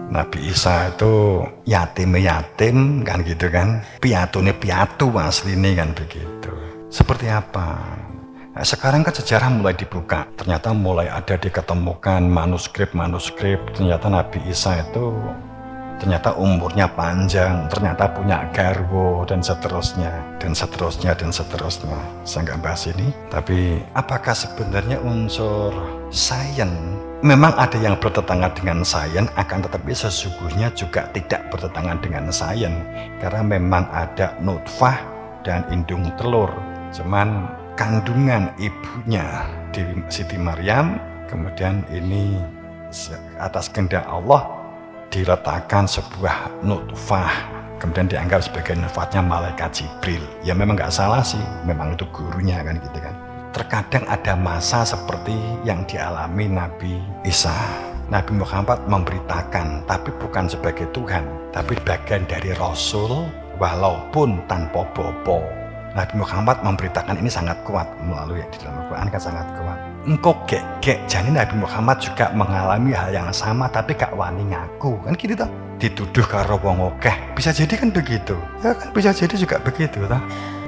Nabi Isa itu yatim kan gitu kan, piatune piatu asline kan begitu. Seperti apa? Nah, sekarang kan sejarah mulai dibuka, ternyata mulai ada diketemukan manuskrip, ternyata Nabi Isa itu ternyata umurnya panjang, ternyata punya garwo, dan seterusnya. Saya nggak bahas ini, tapi apakah sebenarnya unsur sains memang ada yang bertentangan dengan sains, akan tetapi sesungguhnya juga tidak bertentangan dengan sains, karena memang ada nutfah dan indung telur. Cuman kandungan ibunya di Siti Maryam, kemudian ini atas kehendak Allah diletakkan sebuah nutfah, kemudian dianggap sebagai nutfahnya malaikat Jibril. Ya memang nggak salah sih, memang itu gurunya kan gitu kan. Terkadang ada masa seperti yang dialami Nabi Isa. Nabi Muhammad memberitakan, tapi bukan sebagai Tuhan, tapi bagian dari Rasul walaupun tanpa bobo. Nabi Muhammad memberitakan ini sangat kuat melalui di dalam Al-Quran kan sangat kuat. Engkau gek jadi Nabi Muhammad juga mengalami hal yang sama tapi gak wani ngaku kan gitu toh. Dituduh karo wong akeh, bisa jadi kan begitu. Ya kan bisa jadi juga begitu toh.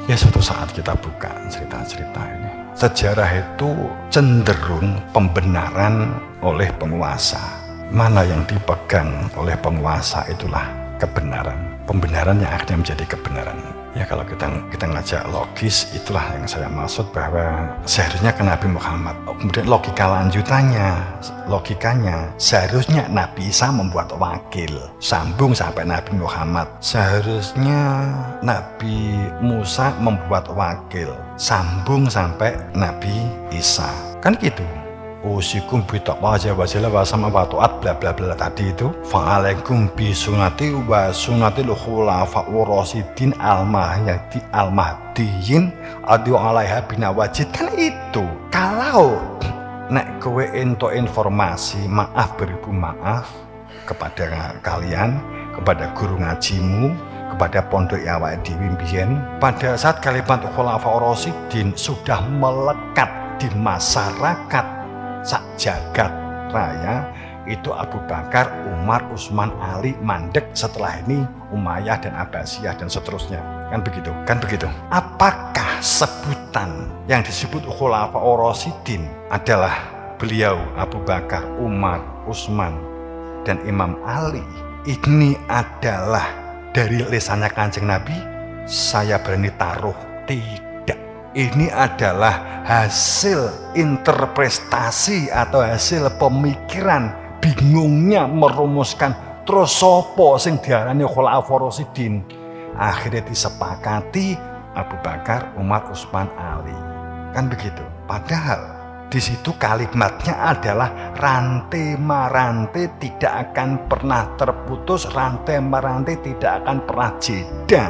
Ya suatu saat kita buka cerita-cerita ini. Sejarah itu cenderung pembenaran oleh penguasa. Mana yang dipegang oleh penguasa itulah kebenaran. Pembenaran yang akhirnya menjadi kebenaran. Ya kalau kita ngajak logis, itulah yang saya maksud, bahwa seharusnya ke Nabi Muhammad. Kemudian logikanya seharusnya Nabi Isa membuat wakil, sambung sampai Nabi Muhammad. Seharusnya Nabi Musa membuat wakil, sambung sampai Nabi Isa. Kan gitu. Usikum bitaqwa wajalla wa sama wa ta'at bla bla bla tadi itu. Fa'alaikum bi sunnati wa sunnatil khulafa'ur rasyidin al-mahdiyyin adu 'alaiha binawajid. Kan itu. Kalau nek kowe ento informasi, maaf beribu maaf kepada kalian, kepada guru ngajimu, kepada pondok awake dhewe mbiyen, pada saat kalimat khulafa'ur rasyidin sudah melekat di masyarakat sak jagat raya, itu Abu Bakar, Umar, Utsman, Ali, mandek, setelah ini Umayyah dan Abbasiyah dan seterusnya. Kan begitu? Apakah sebutan yang disebut Khulafaur Rasyidin adalah beliau Abu Bakar, Umar, Utsman dan Imam Ali? Ini adalah dari lisannya Kanjeng Nabi? Saya berani taruh tidak. Ini adalah hasil interpretasi atau hasil pemikiran bingungnya merumuskan terus sopo sing diarani Khulafaur Rasyidin. Akhirnya disepakati Abu Bakar, Umar, Utsman, Ali. Kan begitu. Padahal di situ kalimatnya adalah rantai merantai tidak akan pernah terputus, rantai merantai tidak akan pernah jeda.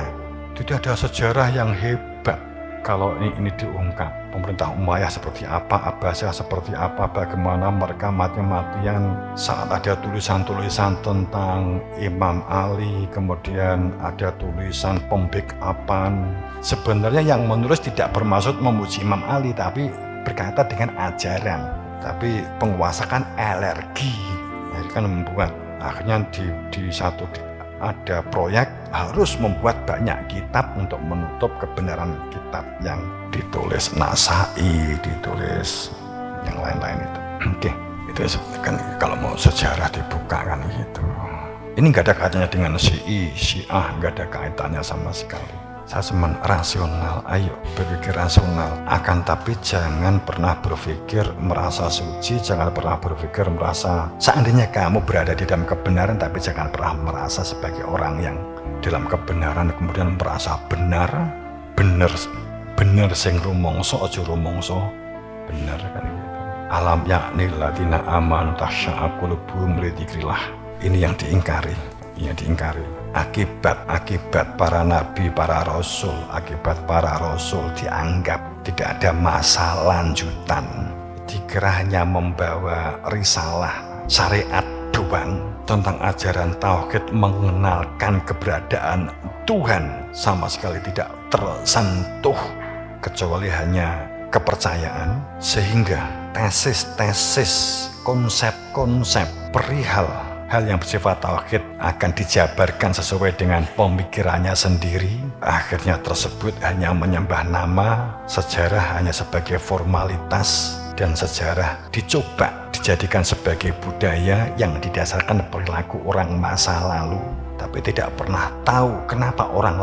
Tidak ada sejarah yang hebat kalau ini diungkap. Pemerintah Umayyah seperti apa, Abbasiyah seperti apa, bagaimana mereka mati-matian saat ada tulisan-tulisan tentang Imam Ali, kemudian ada tulisan pembackupan. Sebenarnya yang menulis tidak bermaksud memuji Imam Ali, tapi berkaitan dengan ajaran. Tapi penguasa kan alergi, kan membuat akhirnya di satu ada proyek harus membuat banyak kitab untuk menutup kebenaran kitab yang ditulis Nasai, ditulis yang lain-lain itu. Oke, itu kan kalau mau sejarah dibuka kan gitu. Ini nggak ada kaitannya dengan Syiah, nggak ada kaitannya sama sekali. Saya cuma rasional, ayo berpikir rasional. Akan tapi jangan pernah berpikir merasa suci, jangan pernah berpikir merasa seandainya kamu berada di dalam kebenaran, tapi jangan pernah merasa sebagai orang yang dalam kebenaran kemudian merasa benar sing rumongso aja rumongso benar kan gitu. Alam yakni ladina amanu tasya'u qulubuhum li dzikrillah. Ini yang diingkari. Akibat para nabi, para rasul, dianggap tidak ada masa lanjutan. Dikira hanya membawa risalah syariat doang tentang ajaran tauhid, mengenalkan keberadaan Tuhan, sama sekali tidak tersentuh kecuali hanya kepercayaan, sehingga tesis-tesis, konsep-konsep perihal hal yang bersifat tauhid akan dijabarkan sesuai dengan pemikirannya sendiri. Akhirnya tersebut hanya menyembah nama, sejarah hanya sebagai formalitas, dan sejarah dicoba dijadikan sebagai budaya yang didasarkan perilaku orang masa lalu. Tapi tidak pernah tahu kenapa orang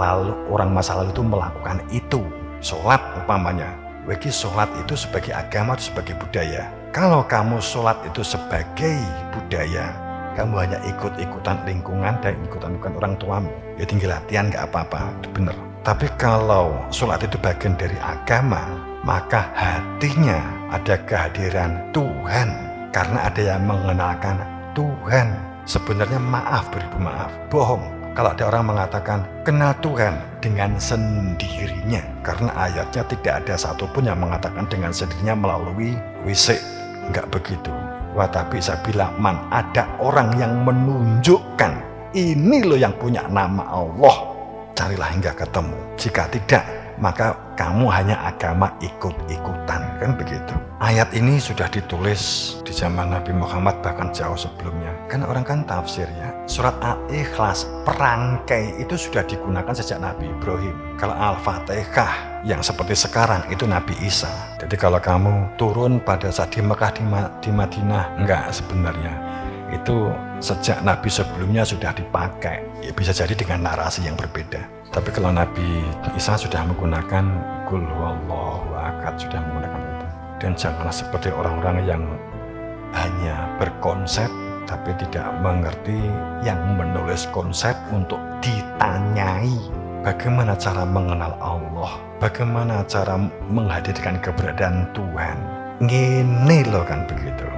masa lalu itu melakukan itu. Sholat umpamanya, bagi sholat itu sebagai agama atau sebagai budaya. Kalau kamu sholat itu sebagai budaya, kamu hanya ikut-ikutan lingkungan dan ikut-ikutan orang tuamu, ya tinggal latihan nggak apa-apa, itu benar. Tapi kalau sholat itu bagian dari agama, maka hatinya ada kehadiran Tuhan, karena ada yang mengenalkan Tuhan. Sebenarnya maaf, beribu maaf, bohong kalau ada orang mengatakan kenal Tuhan dengan sendirinya, karena ayatnya tidak ada satupun yang mengatakan dengan sendirinya melalui WC, nggak begitu. Wah, tapi saya bilang, ada orang yang menunjukkan ini loh yang punya nama Allah, carilah hingga ketemu. Jika tidak, maka kamu hanya agama ikut-ikutan, kan begitu. Ayat ini sudah ditulis di zaman Nabi Muhammad, bahkan jauh sebelumnya. Kan orang kan tafsir ya. Surat Al-Ikhlas, perangkai itu sudah digunakan sejak Nabi Ibrahim. Kalau Al-Fatihah yang seperti sekarang itu Nabi Isa. Jadi kalau kamu turun pada saat di Mekah, di Madinah, enggak, sebenarnya itu sejak Nabi sebelumnya sudah dipakai. Ya bisa jadi dengan narasi yang berbeda. Tapi kalau Nabi Isa sudah menggunakan Qul huwallahu ahad, sudah menggunakan itu. Dan janganlah seperti orang-orang yang hanya berkonsep tapi tidak mengerti, yang menulis konsep untuk ditanyai bagaimana cara mengenal Allah, bagaimana cara menghadirkan keberadaan Tuhan. Ngene loh kan begitu.